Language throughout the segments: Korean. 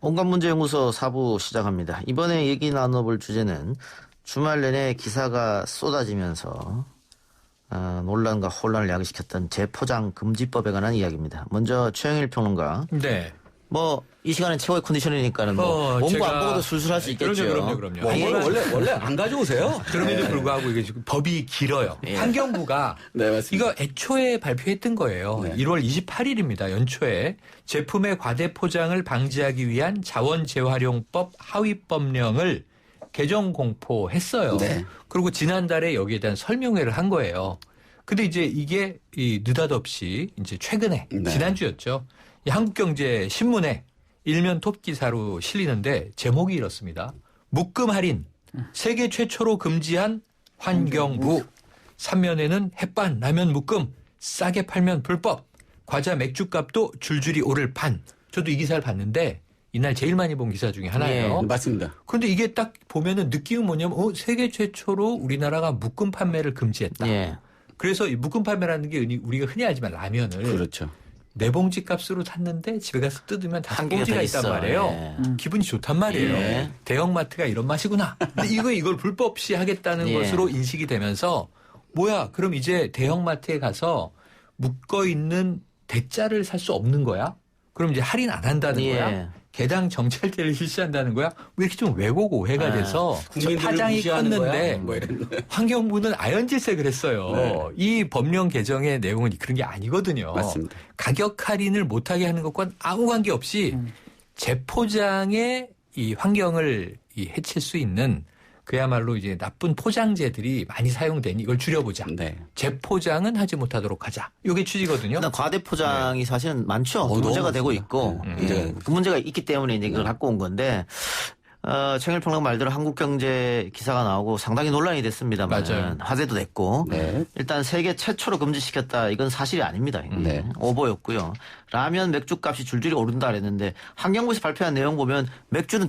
온갖문제연구소 4부 시작합니다. 이번에 얘기 나눠볼 주제는 주말 내내 기사가 쏟아지면서 논란과 혼란을 야기시켰던 재포장 금지법에 관한 이야기입니다. 먼저 최영일 평론가. 네. 이 시간은 최고의 컨디션이니까는 원고 안 보고도 술술 할 수 있겠죠. 그럼요. 원래 안 가져오세요. 그럼에도 불구하고 이게 지금 법이 길어요. 예. 환경부가 네, 맞습니다. 이거 애초에 발표했던 거예요. 네. 1월 28일입니다. 연초에 제품의 과대 포장을 방지하기 위한 자원 재활용법 하위법령을 개정 공포했어요. 네. 그리고 지난달에 여기에 대한 설명회를 한 거예요. 근데 이제 이게 느닷없이 이제 최근에 네. 지난주였죠. 이 한국경제신문에 일면 톱 기사로 실리는데 제목이 이렇습니다. 묶음 할인 세계 최초로 금지한 환경부. 3면에는 햇반 라면 묶음 싸게 팔면 불법. 과자 맥주값도 줄줄이 오를 판. 저도 이 기사를 봤는데 이날 제일 많이 본 기사 중에 하나예요. 네, 맞습니다. 그런데 이게 딱 보면은 느낌은 뭐냐면 세계 최초로 우리나라가 묶음 판매를 금지했다. 예. 그래서 이 묶음 판매라는 게 우리가 흔히 알지만 라면을 그렇죠. 4봉지 값으로 샀는데 집에 가서 뜯으면 5봉지가 있단 있어. 말이에요. 예. 기분이 좋단 말이에요. 예. 대형마트가 이런 맛이구나. 근데 이걸 불법 없이 하겠다는 예. 것으로 인식이 되면서 뭐야 그럼 이제 대형마트에 가서 묶어있는 대짜를 살 수 없는 거야? 그럼 이제 할인 안 한다는 예. 거야? 개당 정찰제를 실시한다는 거야? 뭐 이렇게 좀 왜곡 오해가 돼서 파장이 컸는데 뭐 이런. 환경부는 아연질색을 했어요. 네. 이 법령 개정의 내용은 그런 게 아니거든요. 맞습니다. 가격 할인을 못하게 하는 것과는 아무 관계 없이 재포장의 이 환경을 해칠 수 있는 그야말로 이제 나쁜 포장재들이 많이 사용되니 이걸 줄여보자. 네. 재포장은 하지 못하도록 하자. 이게 취지거든요. 일단 과대 포장이 사실은 많죠. 문제가 너무 되고 많습니다. 있고 네. 그 문제가 있기 때문에 이제 이걸 갖고 온 건데 최영일 평론가 말대로 한국경제 기사가 나오고 상당히 논란이 됐습니다만 맞아요. 화제도 됐고 네. 일단 세계 최초로 금지시켰다. 이건 사실이 아닙니다. 네. 오보였고요. 라면 맥주값이 줄줄이 오른다 그랬는데 환경부에서 발표한 내용 보면 맥주는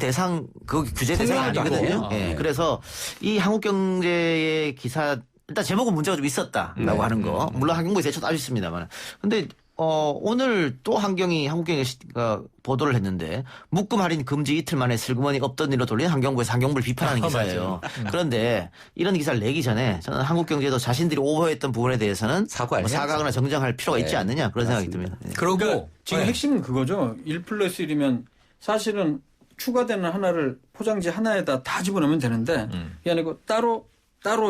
그 규제 대상이 분명하죠. 아니거든요. 예. 네. 그래서 이 한국경제의 기사 일단 제목은 문제가 좀 있었다라고 네. 하는 거. 물론 환경부에서 대처도 아주 있습니다만. 근데 오늘 또 한국경제가 보도를 했는데 묶음 할인 금지 이틀 만에 슬그머니 없던 일로 돌린 환경부에서 환경부를 비판하는 기사예요. 그런데 이런 기사를 내기 전에 저는 한국경제도 자신들이 오버했던 부분에 대해서는 사과를 사과하거나 정정할 필요가 있지 네. 않느냐 그런 생각이 맞습니다. 듭니다. 네. 그러고 그러니까 지금 네. 핵심은 그거죠. 1+1이면 사실은 추가되는 하나를 포장지 하나에다 다 집어넣으면 되는데 이게 아니고 따로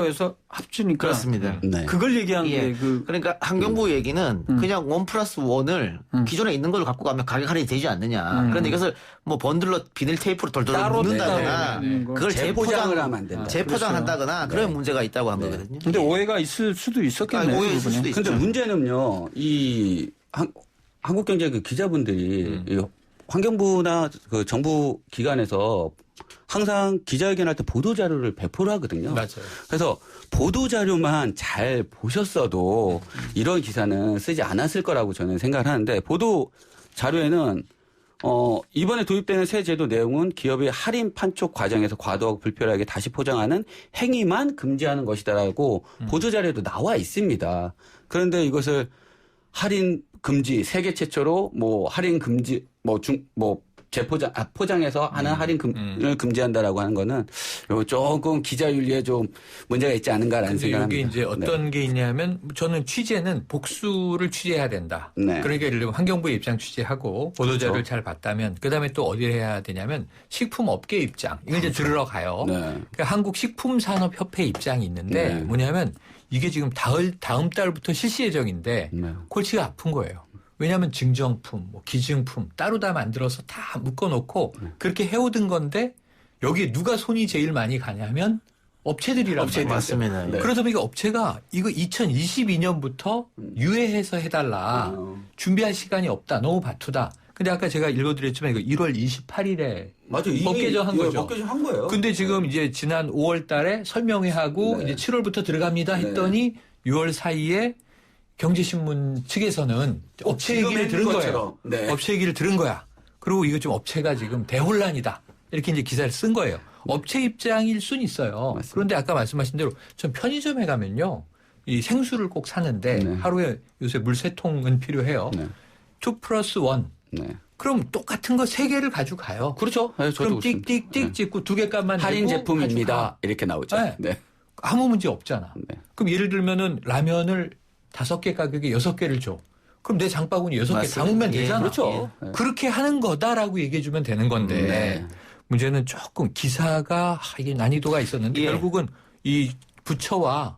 해서 합치니까 그렇습니다. 네. 그걸 얘기한 예. 게 그러니까 환경부 얘기는 그냥 1+1을 기존에 있는 걸 갖고 가면 가격 할인이 되지 않느냐. 그런데 이것을 뭐 번들로 비닐 테이프로 돌돌 따로 묶는다거나 네. 그걸 재포장을 하면 안 된다. 재포장한다거나 그런 문제가 있다고 한 거거든요. 근데 오해가 있을 수도 있었겠네요. 오해 있을 수도 있죠. 근데 문제는요, 이 한국경제 그 기자분들이 이 환경부나 그 정부 기관에서 항상 기자회견할 때 보도자료를 배포를 하거든요. 맞아요. 그래서 보도자료만 잘 보셨어도 이런 기사는 쓰지 않았을 거라고 저는 생각을 하는데 보도자료에는 이번에 도입되는 새 제도 내용은 기업의 할인 판촉 과정에서 과도하고 불필요하게 다시 포장하는 행위만 금지하는 것이다라고 보도자료에도 나와 있습니다. 그런데 이것을 할인 금지 세계 최초로 할인 금지 포장해서 하는 할인을 금지한다라고 하는 거는 조금 기자윤리에 좀 문제가 있지 않은가라는 근데 생각을 이게 합니다. 이제 어떤 게 있냐면 저는 취재는 복수를 취재해야 된다. 네. 그러니까 예를 들면 환경부의 입장 취재하고 보도자료를 그렇죠. 잘 봤다면 그다음에 또 어디를 해야 되냐면 식품업계 입장. 이걸 이제 들으러 가요. 네. 그러니까 한국식품산업협회 입장이 있는데 네. 뭐냐면 이게 지금 다음 달부터 실시 예정인데 네. 골치가 아픈 거예요. 왜냐하면 증정품, 기증품 따로 다 만들어서 다 묶어놓고 그렇게 해오던 건데 여기에 누가 손이 제일 많이 가냐면 업체들이란 말이에요. 맞습니다. 네. 그러다 보니까 업체가 이거 2022년부터 유예해서 해달라. 준비할 시간이 없다. 너무 바쁘다. 근데 아까 제가 읽어드렸지만 이거 1월 28일에 맞아요. 법 개정한 거죠. 법 개정한 거예요. 근데 지금 이제 지난 5월 달에 설명회하고 네. 이제 7월부터 들어갑니다 했더니 6월 사이에 경제신문 측에서는 업체 지금 얘기를 들은 것처럼. 거예요. 네. 업체 얘기를 들은 거야. 그리고 이거 좀 업체가 지금 대혼란이다. 이렇게 이제 기사를 쓴 거예요. 업체 입장일 순 있어요. 맞습니다. 그런데 아까 말씀하신 대로 전 편의점에 가면요. 이 생수를 꼭 사는데 네. 하루에 요새 물 3통은 필요해요. 네. 2+1. 네. 그럼 똑같은 거 3개를 가지고 가요. 그렇죠. 네, 저도 그럼 그렇습니다. 띡띡띡 찍고 2개 값만 할인 내고 제품입니다. 가져가. 이렇게 나오죠. 네. 네. 아무 문제 없잖아. 네. 그럼 예를 들면은 라면을 5개 가격에 6개를 줘. 그럼 내 장바구니 6개 맞습니다. 담으면 예, 되잖아. 그렇죠. 네. 그렇게 하는 거다라고 얘기해 주면 되는 건데 네. 문제는 조금 기사가 이게 난이도가 있었는데 예. 결국은 이 부처와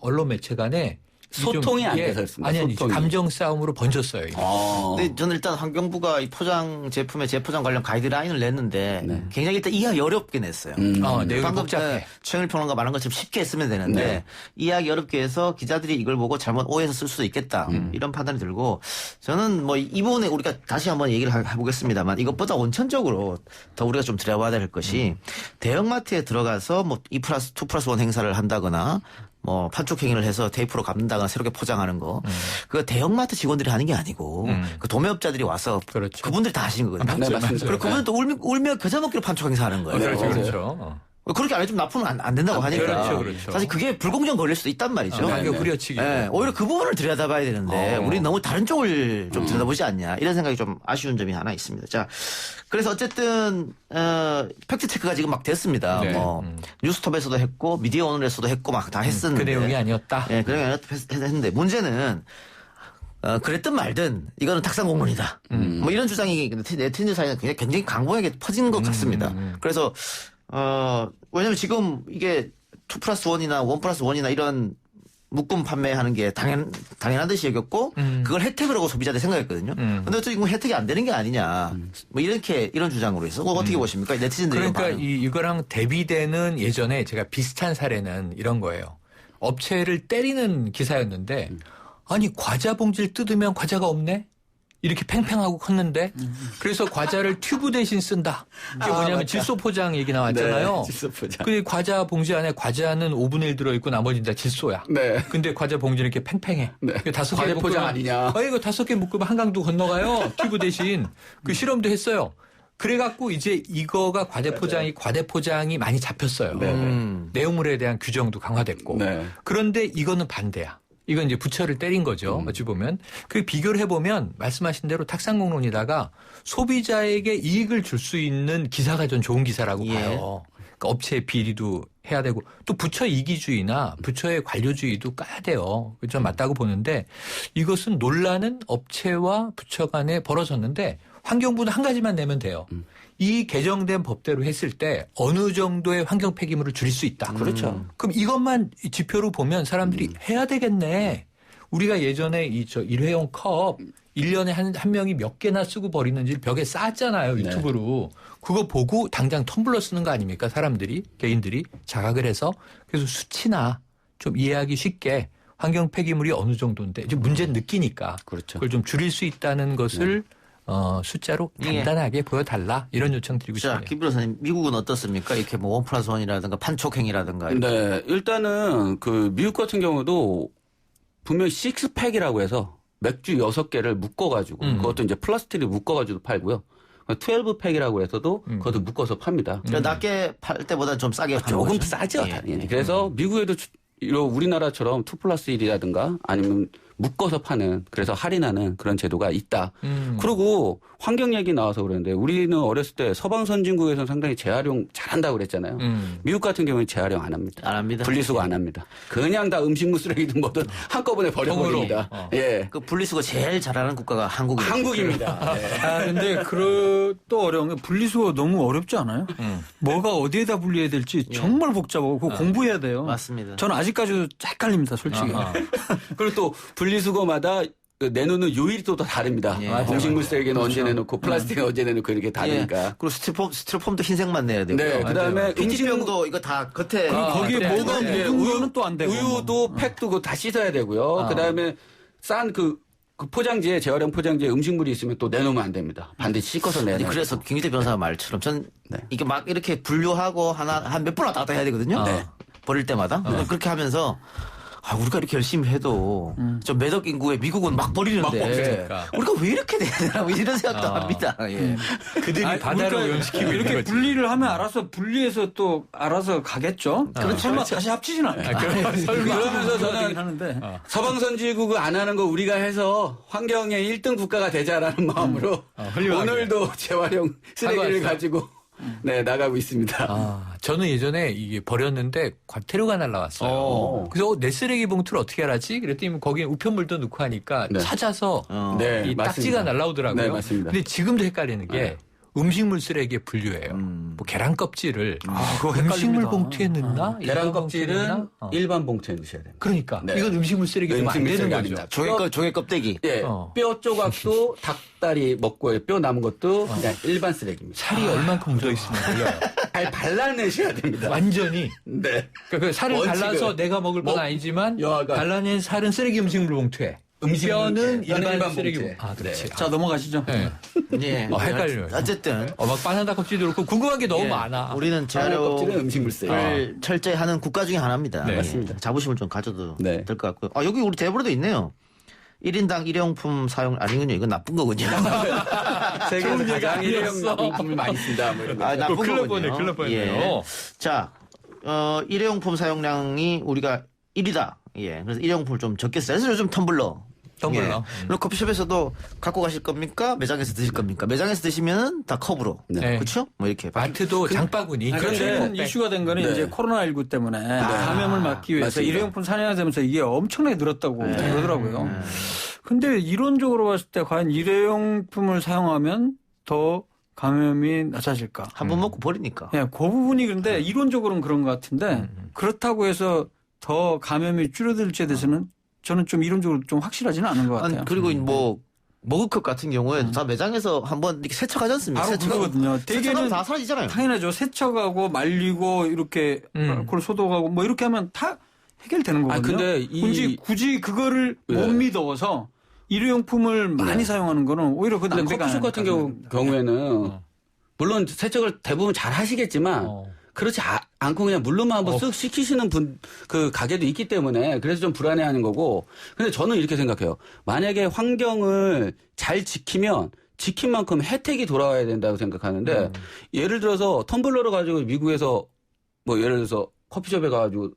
언론 매체 간에 소통이 안 돼서였습니다. 아니 소통이. 감정 싸움으로 번졌어요. 이게. 근데 저는 일단 환경부가 이 포장 제품의 재포장 관련 가이드라인을 냈는데 네. 굉장히 일단 이해하기 어렵게 냈어요. 내용이 방금 복잡해. 최영일 평론가 말한 것처럼 쉽게 했으면 되는데 네. 이해하기 어렵게 해서 기자들이 이걸 보고 잘못 오해해서 쓸 수도 있겠다. 이런 판단이 들고 저는 뭐 이 부분에 우리가 다시 한번 얘기를 해보겠습니다만 이것보다 원천적으로 더 우리가 좀 들여봐야 될 것이 대형마트에 들어가서 뭐 2+2+1 행사를 한다거나 뭐 판촉 행위를 해서 테이프로 감는다거나 새롭게 포장하는 거. 그거 대형마트 직원들이 하는 게 아니고 그 도매업자들이 와서 그렇죠. 그분들이 다 하시는 거거든요. 네, 맞습니다. 그리고 그분은 또 울며 겨자 먹기로 판촉 행사하는 거예요. 그렇죠, 네. 그렇죠. 그렇게 안 해주면 납품은 안 된다고 하니까. 그렇죠. 사실 그게 불공정 걸릴 수도 있단 말이죠. 가격 네. 후려치기. 네, 오히려 그 부분을 들여다봐야 되는데 우리 너무 다른 쪽을 좀 들여다보지 않냐 이런 생각이 좀 아쉬운 점이 하나 있습니다. 자, 그래서 어쨌든 팩트 체크가 지금 막 됐습니다. 네. 뭐 뉴스톱에서도 했고 미디어 오늘에서도 했고 막 다 했었는데 그 내용이 아니었다. 예, 그 내용이 했는데 문제는 그랬든 말든 이거는 탁상공론이다. 뭐 이런 주장이 네티즌 사이에 굉장히 강하게 퍼지는 것 같습니다. 그래서 왜냐면 지금 이게 2+1이나 1+1이나 이런 묶음 판매하는 게 당연한 듯이 여겼고 그걸 혜택으로 하고 소비자들이 생각했거든요. 근데 어쨌든 이건 혜택이 안 되는 게 아니냐. 뭐 이런 주장으로 해서 어떻게 보십니까? 네티즌들이 그러니까 이거랑 대비되는 예전에 제가 비슷한 사례는 이런 거예요. 업체를 때리는 기사였는데 아니 과자 봉지를 뜯으면 과자가 없네? 이렇게 팽팽하고 컸는데 그래서 과자를 튜브 대신 쓴다. 이게 뭐냐면 맞다. 질소 포장 얘기 나왔잖아요. 네, 질소 포장. 그 과자 봉지 안에 과자는 5분의 1 들어있고 나머지는 다 질소야. 네. 근데 과자 봉지는 이렇게 팽팽해. 네. 이거 5개 과대 포장 아니냐. 이거 5개 묶으면 한강도 건너가요. 튜브 대신. 그 실험도 했어요. 그래갖고 이제 이거가 과대 포장이 많이 잡혔어요. 네. 내용물에 대한 규정도 강화됐고. 네. 그런데 이거는 반대야. 이건 이제 부처를 때린 거죠. 어찌 보면. 그 비교를 해보면 말씀하신 대로 탁상공론이다가 소비자에게 이익을 줄 수 있는 기사가 전 좋은 기사라고 예. 봐요. 그러니까 업체 비리도 해야 되고 또 부처 이기주의나 부처의 관료주의도 까야 돼요. 좀 맞다고 보는데 이것은 논란은 업체와 부처 간에 벌어졌는데 환경부는 한 가지만 내면 돼요. 이 개정된 법대로 했을 때 어느 정도의 환경 폐기물을 줄일 수 있다. 그렇죠. 그럼 이것만 지표로 보면 사람들이 해야 되겠네. 우리가 예전에 일회용 컵 1년에 한 명이 몇 개나 쓰고 버리는지 벽에 쌓았잖아요. 유튜브로. 그거 보고 당장 텀블러 쓰는 거 아닙니까? 사람들이, 개인들이 자각을 해서. 그래서 수치나 좀 이해하기 쉽게 환경 폐기물이 어느 정도인데 이제 문제는 느끼니까. 그렇죠. 그걸 좀 줄일 수 있다는 것을 숫자로 간단하게 보여달라 이런 요청 드리고 자, 싶네요. 김 변호사님, 미국은 어떻습니까? 이렇게 뭐 1+1이라든가 판촉행위라든가. 이렇게. 네. 일단은 그 미국 같은 경우도 분명히 식스팩이라고 해서 맥주 6개를 묶어가지고 그것도 이제 플라스틱을 묶어가지고 팔고요. 12팩이라고 해서도 그것도 묶어서 팝니다. 그러니까 낮게 팔 때보다 좀 싸게 파는 조금 거죠? 싸죠, 예. 당연히. 그래서 미국에도 우리나라처럼 2+1이라든가 아니면 묶어서 파는 그래서 할인하는 그런 제도가 있다. 그리고 환경 얘기 나와서 그러는데 우리는 어렸을 때 서방 선진국에서는 상당히 재활용 잘한다고 그랬잖아요. 미국 같은 경우는 재활용 안 합니다. 안 합니다. 분리수거 안 합니다. 그냥 다 음식물 쓰레기든 뭐든 한꺼번에 버려버립니다. 예. 그 분리수거 제일 잘하는 국가가 한국입니다. 한국입니다. 예. 근데 또 어려운 게 분리수거 너무 어렵지 않아요? 뭐가 어디에다 분리해야 될지 정말 복잡하고 그거 공부해야 돼요. 맞습니다. 저는 아직까지도 헷갈립니다, 솔직히. 그리고 또 분리수거마다 내놓는 요일이 또 다릅니다. 예. 음식물 쓰레기는 언제 내놓고 플라스틱은 언제 내놓고 이렇게 다르니까. 예. 그리고 스티로폼도 흰색만 내야 되고요. 네, 그다음에 PET병도 이거 다 겉에 거기에 네. 뭐가 네. 묻은 거는 또 안 되고. 우유도 팩도 그거 다 씻어야 되고요. 그다음에 싼 그 포장지에 재활용 포장지에 음식물이 있으면 또 내놓으면 안 됩니다. 반드시 씻어서 내야 아니, 돼요. 그래서 김기태 변호사 말처럼 전 네. 이게 막 이렇게 분류하고 한 몇 번 왔다 갔다 해야 되거든요. 네. 버릴 때마다. 그렇게 하면서 우리가 이렇게 열심히 해도 좀 매덕 인구에 미국은 막 버리는데 막 버리니까. 우리가 왜 이렇게 돼야 되나 뭐 이런 생각도 합니다. 예. 그들이 바다로 우리가 오염시키고 있는 이렇게 거지. 분리를 하면 알아서 분리해서 또 알아서 가겠죠. 그렇죠. 설마 다시 합치진 않아요. 그러면서 저는 하는데 서방선진국 안 하는 거 우리가 해서 환경의 1등 국가가 되자라는 마음으로 훌륭하게. 오늘도 재활용 쓰레기를 사과했어요. 가지고 네 나가고 있습니다. 저는 예전에 이게 버렸는데 과태료가 날라왔어요. 그래서 내 쓰레기 봉투를 어떻게 알았지? 그랬더니 거기에 우편물도 넣고 하니까 네. 찾아서 네, 이 맞습니다. 딱지가 날라오더라고요. 네, 맞습니다. 근데 지금도 헷갈리는 게 음식물 쓰레기에 분류해요. 뭐 계란 껍질을 그거 음식물 헷갈립니다. 봉투에 넣나? 계란 일반 봉투에 껍질은 넣나? 일반 봉투에 넣으셔야 됩니다. 그러니까 네. 이건 음식물 쓰레기 되면 안 음식물 되는 쓰레기 거죠. 아닙니다. 조개 껍데기. 예, 뼈 조각도 닭다리 먹고 뼈 남은 것도 그냥 일반 쓰레기입니다. 살이 얼만큼 묻어 있으면 걸려요. 잘 발라내셔야 됩니다. 완전히. 네. 그러니까 그 살을 원칙을. 발라서 내가 먹을 건 아니지만 여하간. 발라낸 살은 쓰레기 음식물 봉투에. 뼈는 일반 쓰레기 봉투에. 봉투. 아, 그렇지. 자 넘어가시죠. 네. 예. 헷갈려요. 어쨌든 막 바나나 껍질도 그렇고 궁금한 게 너무 예, 많아. 우리는 껍질은 재활용을 음식물 쓰레기. 철저히 하는 국가 중에 하나입니다. 네. 맞습니다. 자부심을 좀 가져도 네. 될 것 같고요. 여기 우리 대본에도 있네요. 1인당 일회용품 사용 아니군요. 이건 나쁜 거군요. 세계에서 가장 아니었어. 일회용품을 많이 쓴다. 뭐 이런 거. 나쁜 큰일 거군요. 뻔했네요. 예. 자, 일회용품 사용량이 우리가 1이다. 예. 그래서 일회용품을 좀 적게 써요. 그래서 요즘 텀블러. 텀블러. 예. 그리고 커피숍에서도 갖고 가실 겁니까? 매장에서 드실 겁니까? 매장에서 드시면은 다 컵으로. 네. 그렇죠? 뭐 이렇게. 마트도 장바구니. 그런데 최근 이슈가 된 거는 네. 이제 코로나19 때문에 감염을 막기 위해서 맞습니다. 일회용품 산행하면서 이게 엄청나게 늘었다고 그러더라고요. 근데 이론적으로 봤을 때 과연 일회용품을 사용하면 더 감염이 낮아질까? 한 번 먹고 버리니까. 예, 그 부분이 근데 이론적으로는 그런 것 같은데 그렇다고 해서 더 감염이 줄어들지에 대해서는 저는 좀 이론적으로 좀 확실하지는 않은 것 같아요. 그리고 뭐 머그컵 같은 경우에 다 매장에서 한번 이렇게 세척하지 않습니까? 바로 그거거든요. 세척하면 대개는 다 사라지잖아요. 당연하죠. 세척하고 말리고 이렇게 알코올 소독하고 뭐 이렇게 하면 다 해결되는 거거든요. 근데 굳이 그거를 예. 못 믿어서 일회용품을 많이 사용하는 거는 오히려 그 근데 낭비가 커피숍 같은 경우에는 물론 세척을 대부분 잘 하시겠지만 그렇지 않고 그냥 물로만 한번 쓱 식히시는 그 가게도 있기 때문에 그래서 좀 불안해하는 거고. 근데 저는 이렇게 생각해요. 만약에 환경을 잘 지키면 지킨 만큼 혜택이 돌아와야 된다고 생각하는데 예를 들어서 텀블러를 가지고 미국에서 뭐 예를 들어서 커피숍에 가가지고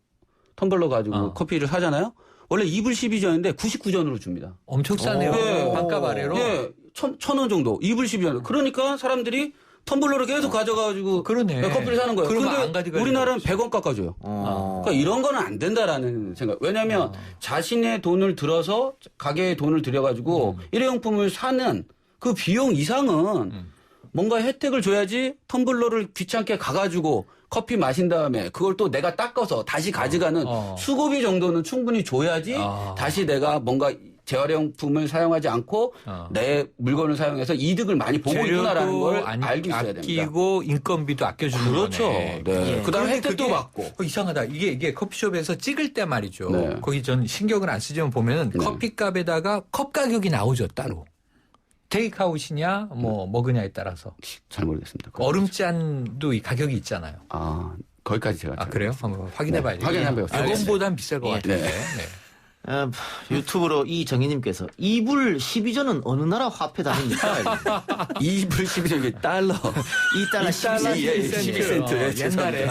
텀블러 가지고 커피를 사잖아요. 원래 2불 12전인데 99전으로 줍니다. 엄청 싸네요. 네. 반값 아래로. 예, 1,000원 정도. 2불 12전. 그러니까 사람들이 텀블러를 계속 가져가가지고 그러네. 커피를 사는 거예요. 그러면 안 근데 가져가야 우리나라는 100원 깎아줘요. 그러니까 이런 거는 안 된다라는 생각. 왜냐하면 자신의 돈을 들어서 가게에 돈을 들여가지고 일회용품을 사는 그 비용 이상은 뭔가 혜택을 줘야지 텀블러를 귀찮게 가가지고 커피 마신 다음에 그걸 또 내가 닦아서 다시 가져가는 수고비 정도는 충분히 줘야지 다시 내가 뭔가 재활용품을 사용하지 않고 내 물건을 사용해서 이득을 많이 보고 있구나라는 걸 알고 있어야 됩니다. 아끼고 인건비도 아껴주는 그렇죠. 거네. 네. 예. 그다음에 그런데 혜택도 그게 받고. 이상하다. 이게 커피숍에서 찍을 때 말이죠. 네. 거기 전 신경을 안 쓰지만 보면은 네. 커피값에다가 컵 가격이 나오죠 따로. 테이크아웃이냐 뭐 먹으냐에 따라서. 잘 모르겠습니다. 얼음잔도 이 가격이 있잖아요. 아, 거기까지 제가. 아 그래요? 한번 확인해봐야죠. 네, 확인해봐요. 이건보단 비쌀 것 예. 같은데. 네. 네. 유튜브로 이정희님께서 2불 12전은 어느 나라 화폐 단위입니까? 2불 12전 달러. 2달러 12센트. 예, 옛날에.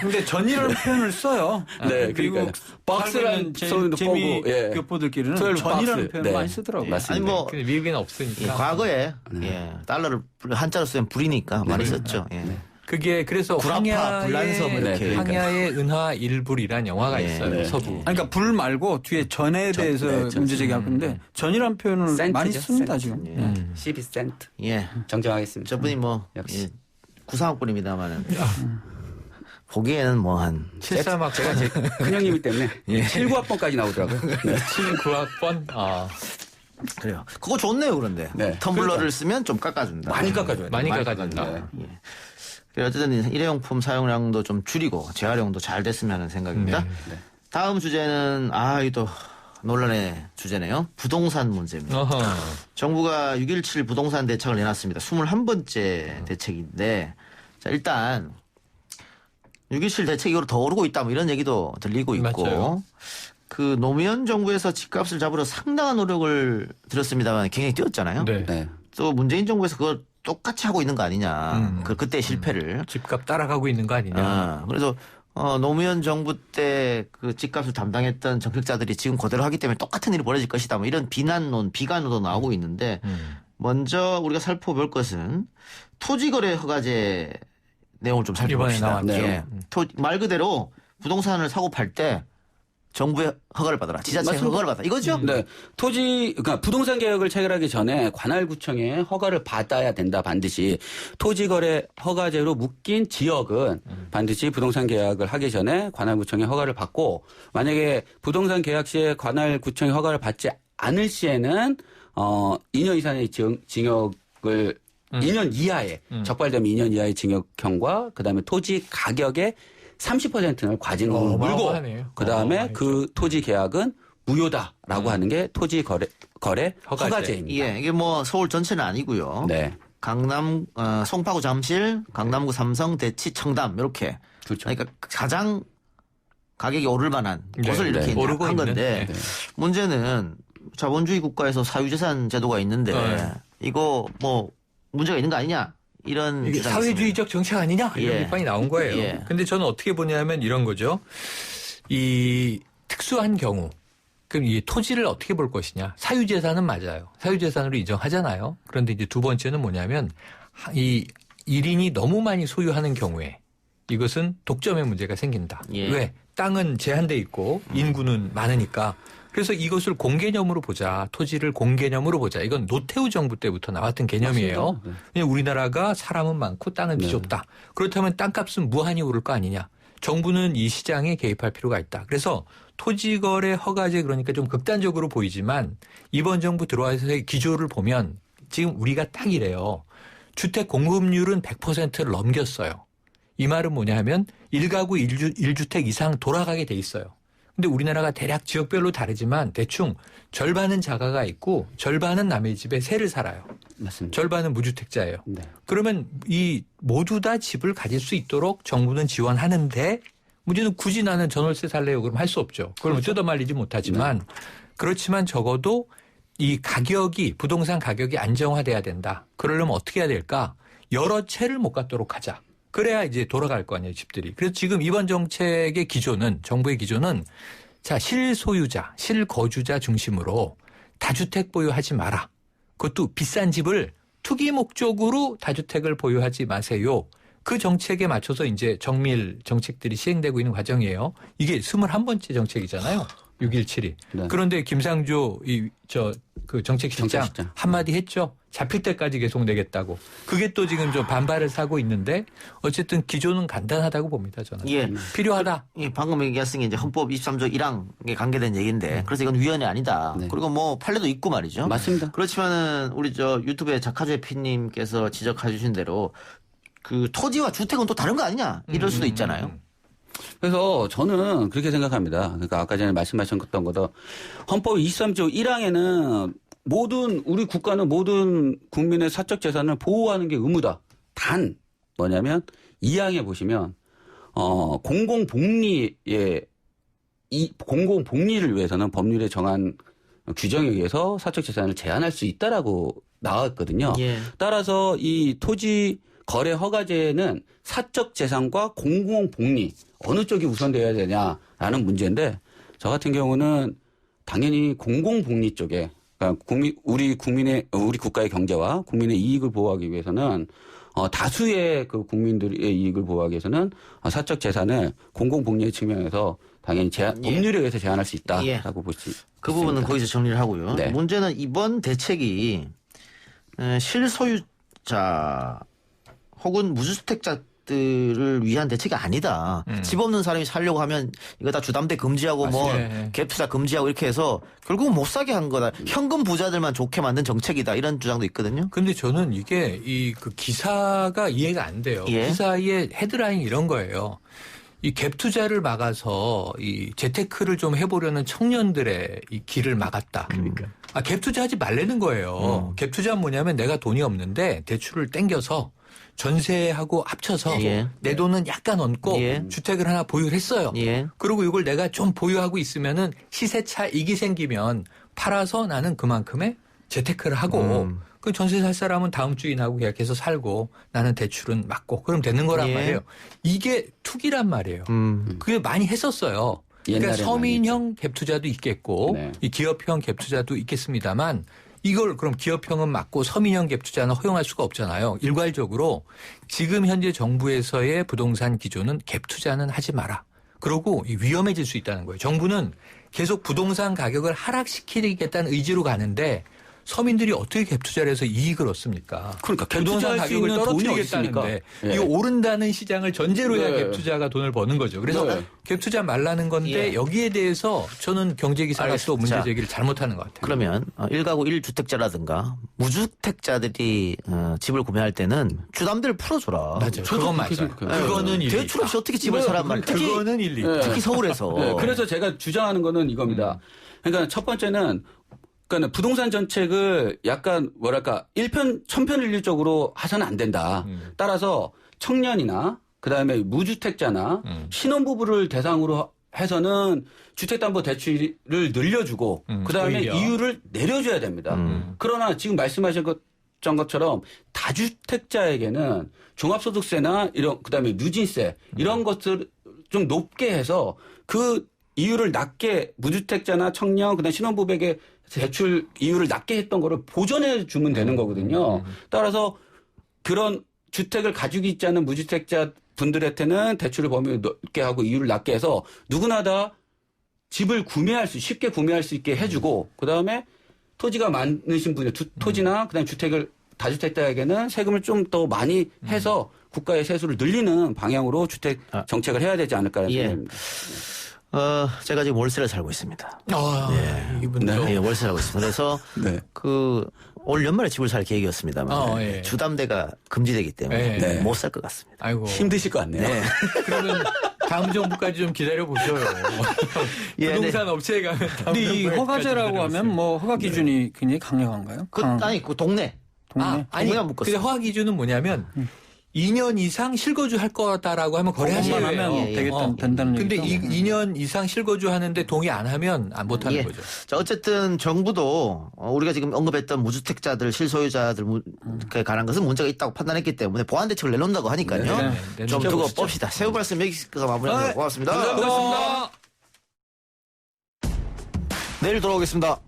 근데 전이라는 표현을 써요. 네, 그리고 그러니까 박스라는 소리도 재미 보고, 예. 교포들끼리는 12 전이라는 박스. 표현을 네. 많이 쓰더라고요. 맞습니다. 아니 뭐 근데 미국에는 예, 없으니까. 과거에 예, 달러를 한자로 쓰면 불이니까 많이 썼죠. 예. 그게 그래서 구라파, 불란섬 이렇게. 황야의 은하 일불이란 영화가 네, 있어요. 네. 서부. 아니, 그러니까 불 말고 뒤에 전에 대해서 네, 전. 문제 제기할 건데 전이라는 표현을 센트죠, 많이 씁니다 센트. 지금. 12센트. 예. 정정하겠습니다. 저분이 뭐 역시. 예, 구상학번입니다만은 보기에는 뭐 한 73학 제가 제 큰형님이 때문에 79학번까지 나오더라고요. 네. 79학번. 아, 그래요. 그거 좋네요. 그런데 네. 텀블러를 쓰면 좀 깎아준다. 많이 깎아줘야 돼요. 많이 깎아준다. 네. 예. 그래서 어쨌든 일회용품 사용량도 좀 줄이고 재활용도 잘 됐으면 하는 생각입니다. 네. 다음 주제는 이또 논란의 주제네요. 부동산 문제입니다. 어허. 정부가 6.17 부동산 대책을 내놨습니다. 21번째 대책인데 자, 일단 6.27 대책 이후로 더 오르고 있다 뭐 이런 얘기도 들리고 있고 맞아요. 그 노무현 정부에서 집값을 잡으러 상당한 노력을 들였습니다만 굉장히 뛰었잖아요. 네. 네. 또 문재인 정부에서 그걸 똑같이 하고 있는 거 아니냐. 그때 실패를. 집값 따라가고 있는 거 아니냐. 그래서 노무현 정부 때 그 집값을 담당했던 정책자들이 지금 그대로 하기 때문에 똑같은 일이 벌어질 것이다. 뭐 이런 비난론, 비관도 나오고 있는데 먼저 우리가 살펴볼 것은 토지거래 허가제 내용을 좀 살펴봅시다. 이번에 나왔죠. 예. 말 그대로 부동산을 사고 팔 때 정부의 허가를 받아라. 지자체의 맞습니다. 허가를 받아라. 이거죠? 네. 그러니까 부동산 개혁을 체결하기 전에 관할구청에 허가를 받아야 된다. 반드시 토지거래 허가제로 묶인 지역은 반드시 부동산 계약을 하기 전에 관할구청에 허가를 받고 만약에 부동산 계약 시에 관할구청에 허가를 받지 않을 시에는 2년 이상의 징역을 2년 이하의 적발되면 2년 이하의 징역형과 그다음에 토지 가격의 30%를 과징금을 물고 어마어마하네요. 그다음에 그 토지 계약은 무효다라고 하는 게 토지 거래 허가제입니다. 예, 이게 뭐 서울 전체는 아니고요. 네. 강남, 송파구 잠실, 강남구 삼성, 대치, 청담 이렇게. 그렇죠. 그러니까 가장 가격이 오를 만한 네, 곳을 이렇게 네. 이제 오르고 한 있는, 건데 네. 문제는 자본주의 국가에서 사유재산 제도가 있는데 네. 이거 뭐 문제가 있는 거 아니냐 이런 이게 주장이 있습니다. 사회주의적 정책 아니냐 이런 예. 비판이 나온 거예요. 예. 근데 저는 어떻게 보냐면 이런 거죠. 이 특수한 경우 그럼 이 토지를 어떻게 볼 것이냐. 사유재산은 맞아요. 사유재산으로 인정하잖아요. 그런데 이제 두 번째는 뭐냐면 이 1인이 너무 많이 소유하는 경우에 이것은 독점의 문제가 생긴다. 예. 왜? 땅은 제한돼 있고 인구는 많으니까. 그래서 이것을 공개념으로 보자. 토지를 공개념으로 보자. 이건 노태우 정부 때부터 나왔던 개념이에요. 맞습니다. 왜냐하면 우리나라가 사람은 많고 땅은 비좁다. 그렇다면 땅값은 무한히 오를 거 아니냐. 정부는 이 시장에 개입할 필요가 있다. 그래서 토지거래 허가제 그러니까 좀 극단적으로 보이지만 이번 정부 들어와서의 기조를 보면 지금 우리가 딱 이래요. 주택 공급률은 100%를 넘겼어요. 이 말은 뭐냐 하면 1가구 1주택 이상 돌아가게 돼 있어요. 근데 우리나라가 대략 지역별로 다르지만 대충 절반은 자가가 있고 절반은 남의 집에 새를 살아요. 맞습니다. 절반은 무주택자예요. 네. 그러면 이 모두 다 집을 가질 수 있도록 정부는 지원하는데 문제는 굳이 나는 전월세 살래요. 그럼 할 수 없죠. 그러면 뜯어 말리지 못하지만 그렇지만 적어도 이 가격이 부동산 가격이 안정화돼야 된다. 그러려면 어떻게 해야 될까? 여러 채를 못 갖도록 하자. 그래야 이제 돌아갈 거 아니에요, 집들이. 그래서 지금 이번 정책의 기조는 정부의 기조는 자, 실소유자, 실거주자 중심으로 다주택 보유하지 마라. 그것도 비싼 집을 투기 목적으로 다주택을 보유하지 마세요. 그 정책에 맞춰서 이제 정밀 정책들이 시행되고 있는 과정이에요. 이게 21번째 정책이잖아요. 6.17이. 네. 그런데 김상조 그 정책실장 한마디 했죠. 잡힐 때까지 계속 내겠다고. 그게 또 지금 좀 반발을 사고 있는데 어쨌든 기조는 간단하다고 봅니다. 저는. 예. 필요하다. 방금 얘기했으니 이제 헌법 23조 1항에 관계된 얘기인데 그래서 이건 위헌이 아니다. 네. 그리고 뭐 판례도 있고 말이죠. 맞습니다. 그렇지만은 우리 유튜브에 작가주의 PD님께서 지적해 주신 대로 그 토지와 주택은 또 다른 거 아니냐 이럴 수도 있잖아요. 그래서 저는 그렇게 생각합니다. 그러니까 아까 전에 말씀하셨던 것도 헌법 23조 1항에는 우리 국가는 모든 국민의 사적 재산을 보호하는 게 의무다. 단 뭐냐면 2항에 보시면 공공복리를 위해서는 법률에 정한 규정에 의해서 사적 재산을 제한할 수 있다라고 나왔거든요. 예. 따라서 이 토지 거래 허가제는 사적 재산과 공공복리 어느 쪽이 우선돼야 되냐라는 문제인데 저 같은 경우는 당연히 공공복리 쪽에 그러니까 우리 국가의 경제와 국민의 이익을 보호하기 위해서는 다수의 그 국민들의 이익을 보호하기 위해서는 사적 재산을 공공복리의 측면에서 당연히 법률에 의해서 제한할 수 있다라고 볼 수 있습니다. 그 부분은 거기서 정리를 하고요. 네. 문제는 이번 대책이 실소유자 혹은 무주택자들을 위한 대책이 아니다. 집 없는 사람이 살려고 하면 이거 다 주담대 금지하고 뭐 맞습니다. 갭 투자 금지하고 이렇게 해서 결국은 못 사게 한 거다. 현금 부자들만 좋게 만든 정책이다. 이런 주장도 있거든요. 근데 저는 이게 그 기사가 이해가 안 돼요. 예. 기사의 헤드라인 이런 거예요. 이 갭 투자를 막아서 이 재테크를 좀 해보려는 청년들의 이 길을 막았다. 그러니까. 갭 투자하지 말라는 거예요. 갭 투자는 뭐냐면 내가 돈이 없는데 대출을 땡겨서 전세하고 합쳐서 예. 내 돈은 약간 얹고 예. 주택을 하나 보유를 했어요. 예. 그리고 이걸 내가 좀 보유하고 있으면은 시세 차익이 생기면 팔아서 나는 그만큼의 재테크를 하고 그 전세 살 사람은 다음 주인하고 계약해서 살고 나는 대출은 막고 그럼 되는 거란 예. 말이에요. 이게 투기란 말이에요. 그게 많이 했었어요. 그러니까 옛날에 서민형 갭 투자도 있겠고 네. 이 기업형 갭 투자도 있겠습니다만 이걸 그럼 기업형은 막고 서민형 갭 투자는 허용할 수가 없잖아요. 일괄적으로 지금 현재 정부에서의 부동산 기조는 갭 투자는 하지 마라. 그러고 위험해질 수 있다는 거예요. 정부는 계속 부동산 가격을 하락시키겠다는 의지로 가는데 서민들이 어떻게 갭 투자를 해서 이익을 얻습니까? 그러니까 갭 부동산 투자할 수 가격을 있는 돈이 어딨습니까? 떨어뜨리겠다는데 예. 이거 오른다는 시장을 전제로 해야 네. 갭 투자가 돈을 버는 거죠. 그래서 네. 갭 투자 말라는 건데 예. 여기에 대해서 저는 경제기사가 또 알겠습니다. 문제 자, 제기를 잘못하는 것 같아요. 그러면 1가구 1주택자라든가 무주택자들이 집을 구매할 때는 주담대를 풀어줘라. 맞아요. 그건 맞아요. 생각해요. 그거는 일리. 대출 없이 어떻게 집을 사란 말이야. 특히, 그거는 일리. 네. 특히 서울에서. 네, 그래서 제가 주장하는 거는 이겁니다. 그러니까 첫 번째는 그러니까 부동산 정책을 약간 뭐랄까 천편일률적으로 해서는 안 된다. 따라서 청년이나 그다음에 무주택자나 신혼부부를 대상으로 해서는 주택담보대출을 늘려주고 그다음에 오히려. 이율을 내려줘야 됩니다. 그러나 지금 말씀하신 것처럼 다주택자에게는 종합소득세나 이런 그다음에 누진세 이런 것들 좀 높게 해서 그 이율을 낮게 무주택자나 청년 그다음 신혼부부에게 대출 이율을 낮게 했던 거를 보전해 주면 되는 거거든요. 따라서 그런 주택을 가지고 있지 않은 무주택자 분들한테는 대출을 범위를 넓게 하고 이율을 낮게 해서 누구나 다 집을 쉽게 구매할 수 있게 해주고 그다음에 토지가 많으신 분들 토지나 그다음 주택을 다주택자에게는 세금을 좀 더 많이 해서 국가의 세수를 늘리는 방향으로 주택 정책을 해야 되지 않을까라는 예. 생각입니다. 제가 지금 월세를 살고 있습니다. 이분도 네, 월세 살고 있습니다. 그래서 네. 올 연말에 집을 살 계획이었습니다만 예. 주담대가 금지되기 때문에 네. 못 살 것 같습니다. 아이고. 힘드실 것 같네요. 네. 그러면 다음 정부까지 좀 기다려 보셔요. 예, 부동산 업체에 가면 다음 근데 이 정부까지 허가제라고 기다려보세요. 하면 뭐 허가 기준이 굉장히 강력한가요? 아니, 그 동네. 동네? 아니, 동네만 묶었어요. 근데 허가 기준은 뭐냐면 2년 이상 실거주 할 거다라고 하면 거래하시면 그것만 하면 예, 예. 된다는 근데 얘기죠. 2년 이상 실거주 하는데 동의 안 하면 못 하는 예. 거죠. 자, 어쨌든 정부도 우리가 지금 언급했던 무주택자들, 실소유자들 에 관한 것은 문제가 있다고 판단했기 때문에 보완 대책을 내놓는다고 하니까요. 네. 좀 네. 두고 봅시다. 새우 말씀 여기서 마무리합니다. 고맙습니다. 감사합니다. 내일 돌아오겠습니다.